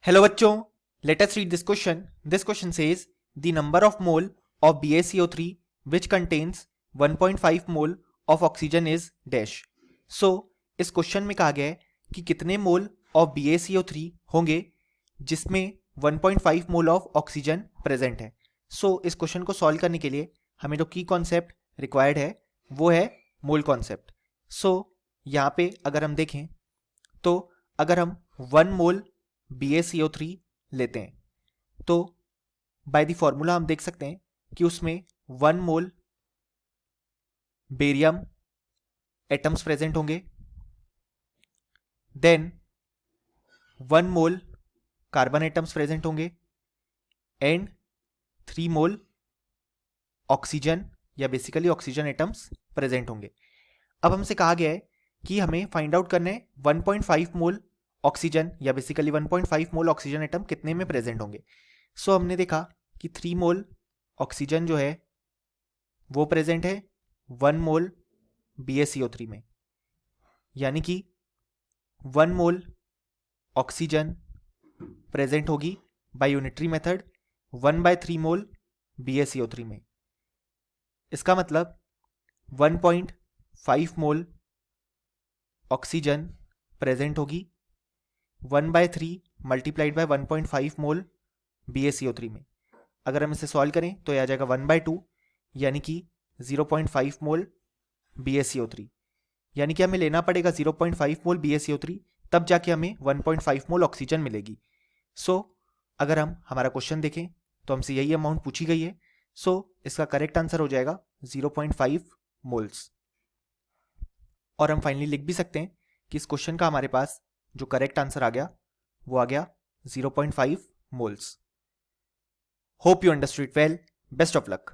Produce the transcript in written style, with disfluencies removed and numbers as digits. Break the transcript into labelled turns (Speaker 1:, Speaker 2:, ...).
Speaker 1: Hello बच्चों, let us read this question. This question says the number of mole of BaCO3 which contains 1.5 mole of oxygen is dash. So इस question में कहा गया है कि कितने मोल ऑफ BaCO3 होंगे जिसमें 1.5 मोल ऑफ ऑक्सीजन प्रेजेंट है. सो इस क्वेश्चन को सॉल्व करने के लिए हमें जो की कॉन्सेप्ट रिक्वायर्ड है वो है मोल कॉन्सेप्ट. सो यहाँ पे अगर हम देखें तो अगर हम 1 मोल BaCO3 लेते हैं तो बाय द फॉर्मूला हम देख सकते हैं कि उसमें 1 मोल बेरियम एटम्स प्रेजेंट होंगे, then 1 mole carbon atoms present होंगे एंड 3 मोल ऑक्सीजन या बेसिकली ऑक्सीजन एटम्स प्रेजेंट होंगे. अब हमसे कहा गया है कि हमें फाइंड आउट करना है 1.5 मोल ऑक्सीजन या बेसिकली 1.5 मोल ऑक्सीजन एटम कितने में प्रेजेंट होंगे. सो हमने देखा कि 3 मोल ऑक्सीजन जो है वो प्रेजेंट है 1 मोल BaCO3 में, यानी कि 1 मोल ऑक्सीजन प्रेजेंट होगी बाय यूनिटरी मेथड 1/3 मोल BaCO3 में. इसका मतलब 1.5 मोल ऑक्सीजन प्रेजेंट होगी 1/3 मल्टीप्लाइड बाय 1.5 मोल BaCO3 में. अगर हम इसे सॉल्व करें तो यह आ जाएगा 1/2 यानी कि 0.5 मोल BaCO3, यानी कि हमें लेना पड़ेगा 0.5 मोल BaCO3 तब जाके हमें 1.5 मोल ऑक्सीजन मिलेगी. सो अगर हम हमारा क्वेश्चन देखें तो हमसे यही अमाउंट पूछी गई है. सो इसका करेक्ट आंसर हो जाएगा 0.5 मोल्स. और हम फाइनली लिख भी सकते हैं कि इस क्वेश्चन का हमारे पास जो करेक्ट आंसर आ गया वो आ गया 0.5 moles. Hope you understood well. Best of luck.